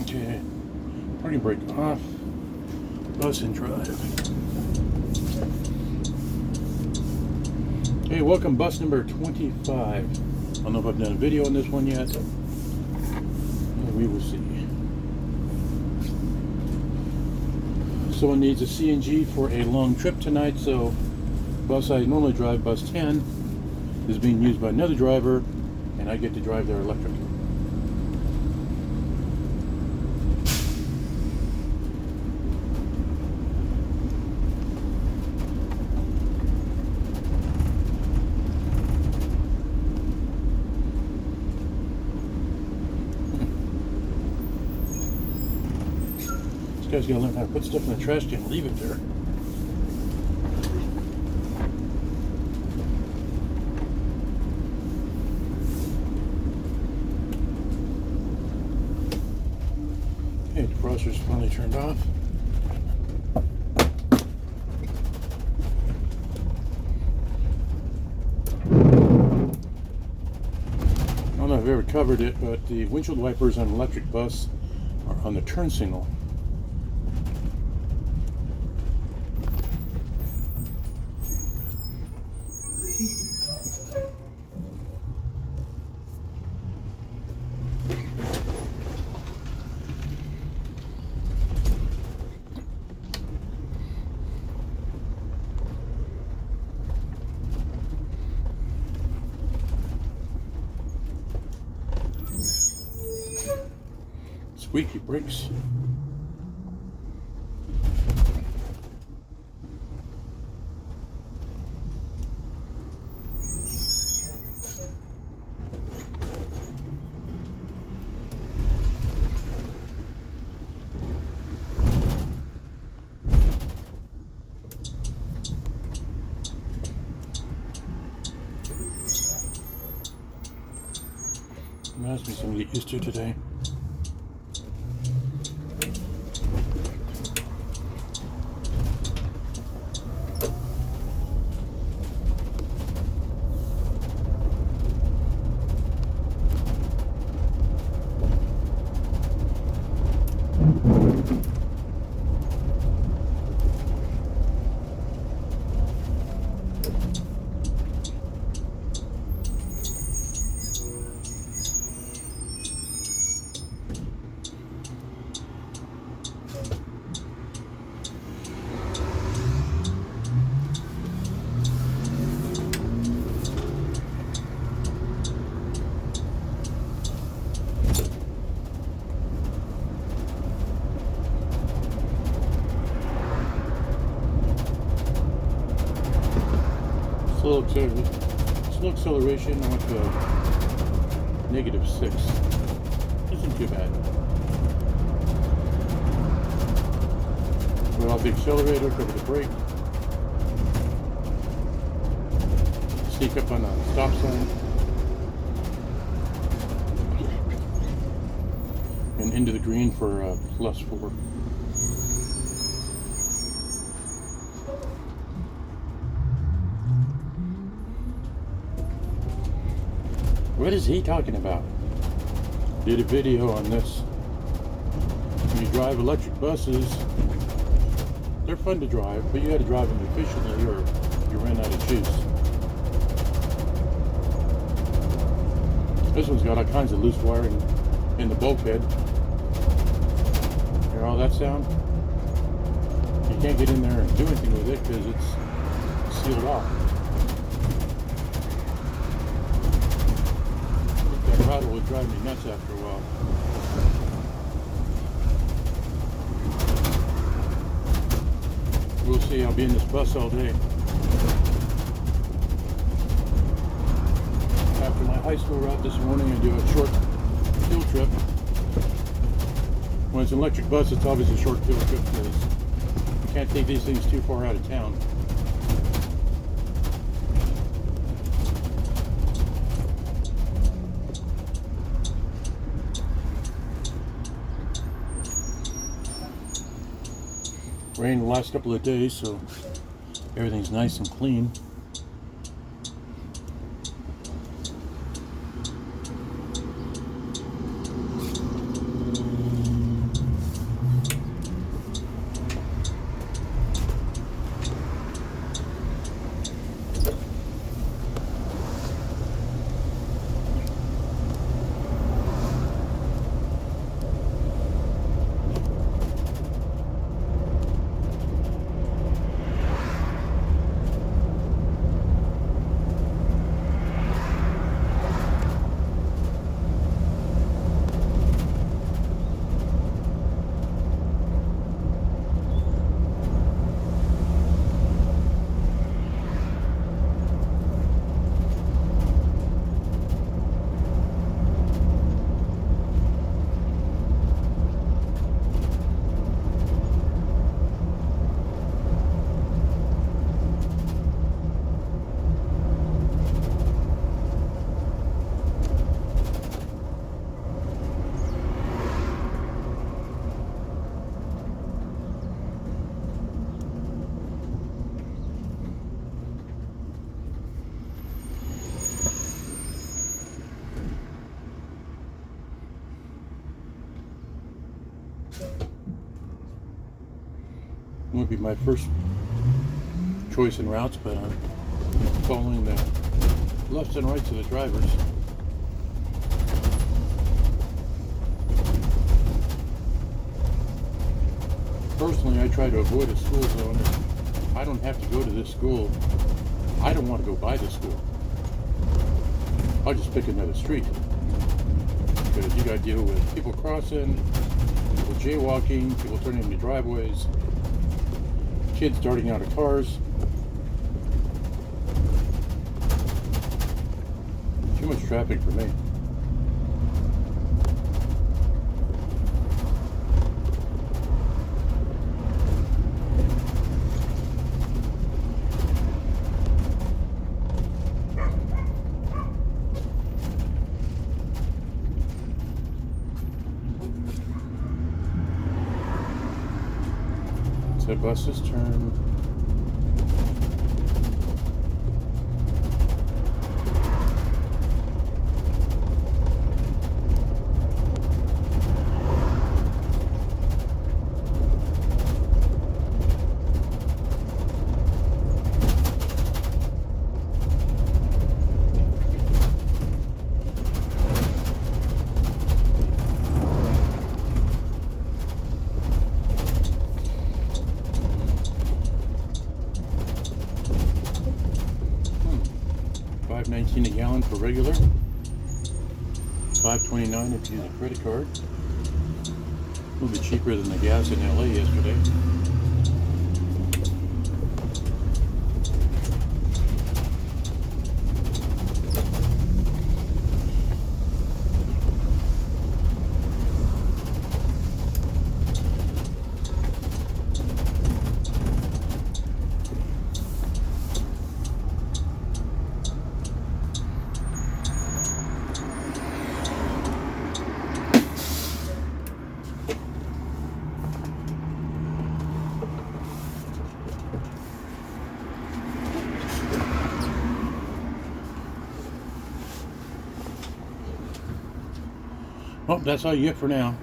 Okay, parking brake off, bus and drive. Hey, welcome bus number 25. I don't know if I've done a video on this one yet. We will see. Someone needs a CNG for a long trip tonight, so bus I normally drive, bus 10, is being used by another driver, and I get to drive their electric. This guy's gonna learn how to put stuff in the trash can and leave it there. Okay, defroster's finally turned off. I don't know if I've ever covered it, but the windshield wipers on an electric bus are on the turn signal. Squeaky brakes. Must be something to get used to today. Slow acceleration, I went to -6. Isn't too bad. Put off the accelerator, cover the brake. Sneak up on the stop sign. And into the green for +4. What is he talking about? Did a video on this. When you drive electric buses, they're fun to drive, but you got to drive them efficiently or you run out of juice. This one's got all kinds of loose wiring in the bulkhead. Hear all that sound? You can't get in there and do anything with it because it's sealed off. That rattle would drive me nuts after a while. We'll see. I'll be in this bus all day. After my high school route this morning, I do a short field trip. When it's an electric bus, it's always a short field trip because you can't take these things too far out of town. Rained the last couple of days, so everything's nice and clean. Won't be my first choice in routes, but I'm following the lefts and rights of the drivers. Personally, I try to avoid a school zone. I don't have to go to this school. I don't want to go by the school. I'll just pick another street. Because you got to deal with people crossing, people jaywalking, people turning into driveways, kids darting out of cars. Too much traffic for me. So buses turn. $5.19 a gallon for regular, $5.29 if you use a credit card. A little bit cheaper than the gas in LA yesterday. Well, that's all you get for now.